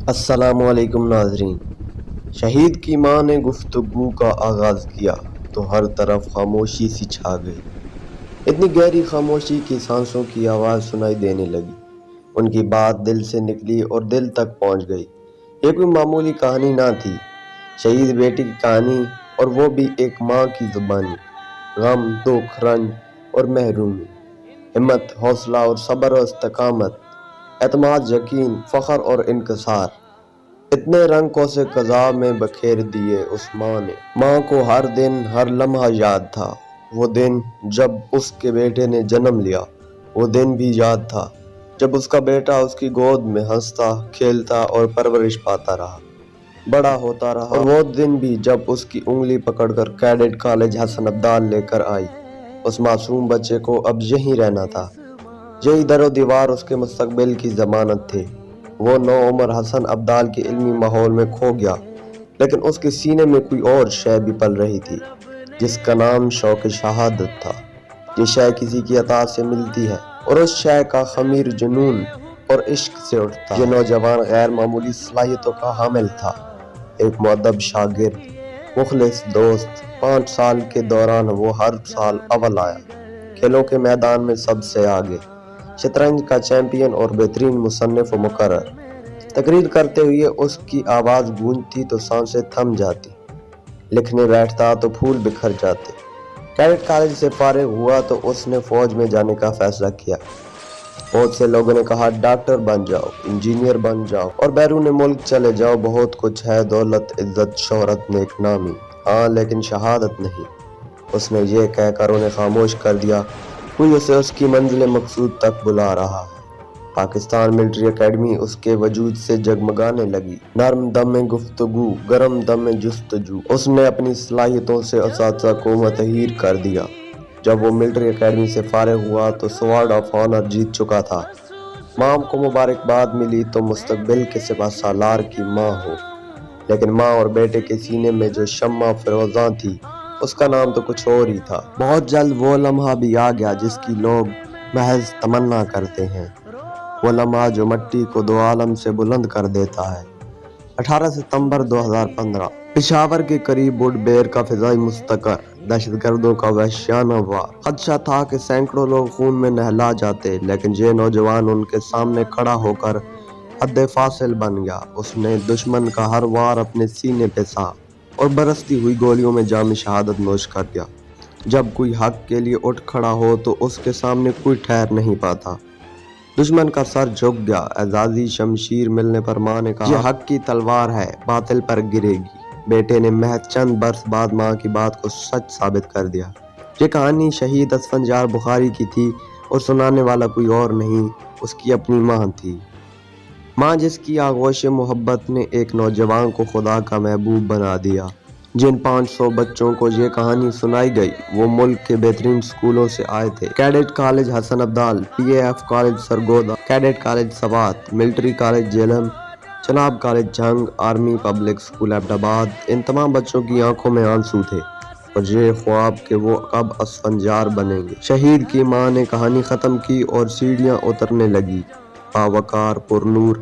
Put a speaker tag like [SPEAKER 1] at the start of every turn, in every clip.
[SPEAKER 1] السلام علیکم ناظرین۔ شہید کی ماں نے گفتگو کا آغاز کیا تو ہر طرف خاموشی سی چھا گئی، اتنی گہری خاموشی کہ سانسوں کی آواز سنائی دینے لگی۔ ان کی بات دل سے نکلی اور دل تک پہنچ گئی۔ یہ کوئی معمولی کہانی نہ تھی، شہید بیٹی کی کہانی، اور وہ بھی ایک ماں کی زبانی۔ غم، دکھ، رنج اور محرومی، ہمت، حوصلہ اور صبر و استقامت، اعتماد، یقین، فخر اور انکسار، اتنے رنگ کو سے قضا میں بکھیر دیے اس ماں نے۔ ماں کو ہر دن، ہر لمحہ یاد تھا۔ وہ دن جب اس کے بیٹے نے جنم لیا، وہ دن بھی یاد تھا جب اس کا بیٹا اس کی گود میں ہنستا، کھیلتا اور پرورش پاتا رہا، بڑا ہوتا رہا۔ اور وہ دن بھی جب اس کی انگلی پکڑ کر کیڈٹ کالج حسن عبدال لے کر آئی۔ اس معصوم بچے کو اب یہیں رہنا تھا، یہی در و دیوار اس کے مستقبل کی ضمانت تھے۔ وہ نوعمر حسن عبدال کے علمی ماحول میں کھو گیا، لیکن اس کے سینے میں کوئی اور شے بھی پل رہی تھی، جس کا نام شوق شہادت تھا۔ یہ شے کسی کی عطا سے ملتی ہے، اور اس شے کا خمیر جنون اور عشق سے اٹھتا ہے۔ یہ نوجوان غیر معمولی صلاحیتوں کا حامل تھا، ایک مؤدب شاگرد، مخلص دوست۔ 5 سال کے دوران وہ ہر سال اول آیا، کھیلوں کے میدان میں سب سے آگے، شطرنج کا چیمپئن اور بہترین مصنف و مقرر۔ تقریر کرتے ہوئے اس کی آواز گونجتی تو سانسیں تھم جاتی، لکھنے بیٹھتا تو پھول بکھر جاتے۔ کیڈٹ کالج سے فارغ ہوا تو اس نے فوج میں جانے کا فیصلہ کیا۔ بہت سے لوگوں نے کہا ڈاکٹر بن جاؤ، انجینئر بن جاؤ اور بیرون ملک چلے جاؤ، بہت کچھ ہے، دولت، عزت، شہرت، نیک نامی، ہاں لیکن شہادت نہیں۔ اس نے یہ کہہ کر انہیں خاموش کر دیا، کوئی اسے اس کی منزل مقصود تک بلا رہا ہے۔ پاکستان ملٹری اکیڈمی اس کے وجود سے جگمگانے لگی، نرم دم میں گفتگو، گرم دم میں جستجو۔ اس نے اپنی صلاحیتوں سے اساتذہ کو متحیر کر دیا۔ جب وہ ملٹری اکیڈمی سے فارغ ہوا تو سوارڈ آف آنر جیت چکا تھا۔ ماں کو مبارکباد ملی تو مستقبل کے سپہ سالار کی ماں ہو، لیکن ماں اور بیٹے کے سینے میں جو شمع فروزاں تھی، اس کا نام تو کچھ اور ہی تھا۔ بہت جلد وہ لمحہ بھی آ گیا جس کی لوگ محض تمنا کرتے ہیں، وہ لمحہ جو مٹی کو دو عالم سے بلند کر دیتا ہے۔ 18 ستمبر 2015 پشاور کے قریب وڈ بیر کا فضائی مستقر، دہشت گردوں کا وحشیانہ وار۔ خدشہ تھا کہ سینکڑوں لوگ خون میں نہلا جاتے، لیکن یہ نوجوان ان کے سامنے کھڑا ہو کر حد فاصل بن گیا۔ اس نے دشمن کا ہر وار اپنے سینے پہ سہا اور برستی ہوئی گولیوں میں جام شہادت نوش کر دیا۔ جب کوئی حق کے لیے اٹھ کھڑا ہو تو اس کے سامنے کوئی ٹھہر نہیں پاتا۔ دشمن کا سر جھک گیا، اعزازی شمشیر ملنے پر ماں نے کہا یہ حق کی تلوار ہے، باطل پر گرے گی۔ بیٹے نے محض چند برس بعد ماں کی بات کو سچ ثابت کر دیا۔ یہ کہانی شہید اسفندیار بخاری کی تھی، اور سنانے والا کوئی اور نہیں، اس کی اپنی ماں تھی۔ ماں جس کی آغوش محبت نے ایک نوجوان کو خدا کا محبوب بنا دیا۔ جن 500 بچوں کو یہ کہانی سنائی گئی وہ ملک کے بہترین سکولوں سے آئے تھے۔ Cadet college Hasan Abdal, P A F college Sargodha, cadet college Swat, military college Jhelum, Chenab college Jhang, army public school Abbottabad. ان تمام بچوں کی آنکھوں میں آنسو تھے، اور یہ خواب کہ وہ کب اسفندیار بنیں گے۔ شہید کی ماں نے کہانی ختم کی اور سیڑھیاں اترنے لگی۔ باوقار، پرنور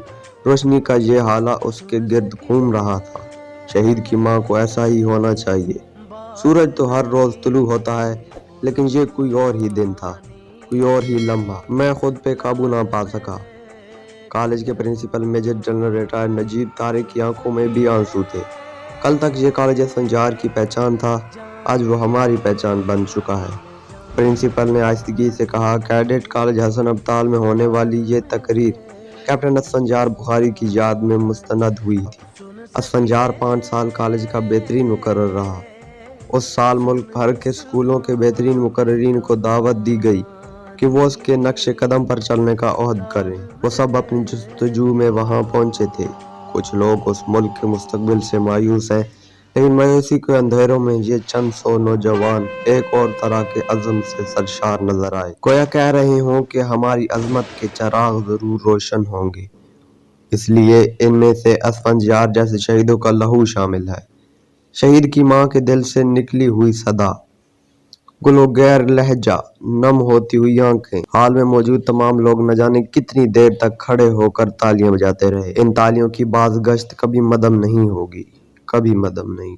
[SPEAKER 1] روشنی کا یہ حالہ اس کے گرد گھوم رہا تھا۔ شہید کی ماں کو ایسا ہی ہونا چاہیے۔ سورج تو ہر روز طلوع ہوتا ہے، لیکن یہ کوئی اور ہی دن تھا، کوئی اور ہی لمحہ۔ میں خود پہ قابو نہ پا سکا۔ کالج کے پرنسپل میجر جنرل ریٹائرڈ نجیب طارق کی آنکھوں میں بھی آنسو تھے۔ کل تک یہ کالج اسفندیار کی پہچان تھا، آج وہ ہماری پہچان بن چکا ہے۔ پرنسپل نے آہستگی سے کہا کیڈٹ کالج حسن عبدال میں ہونے والی یہ تقریر کیپٹن اسفندیار بخاری کی یاد میں مستند ہوئی تھی۔ اسفندیار 5 سال کالج کا بہترین مقرر رہا۔ اس سال ملک بھر کے سکولوں کے بہترین مقررین کو دعوت دی گئی کہ وہ اس کے نقش قدم پر چلنے کا عہد کریں۔ وہ سب اپنی جستجو میں وہاں پہنچے تھے۔ کچھ لوگ اس ملک کے مستقبل سے مایوس ہیں، لیکن مایوسی کے اندھیروں میں یہ چند سو نوجوان ایک اور طرح کے عزم سے سرشار نظر آئے، گویا کہہ رہے ہوں کہ ہماری عظمت کے چراغ ضرور روشن ہوں گے۔ اس لیے ان میں سے اسفندیار جیسے شہیدوں کا لہو شامل ہے۔ شہید کی ماں کے دل سے نکلی ہوئی صدا گلوگیر لہجہ، نم ہوتی ہوئی آنکھیں۔ ہال میں موجود تمام لوگ نہ جانے کتنی دیر تک کھڑے ہو کر تالیاں بجاتے رہے۔ ان تالیوں کی باز گشت کبھی مدھم نہیں ہوگی، کبھی مدھم نہیں۔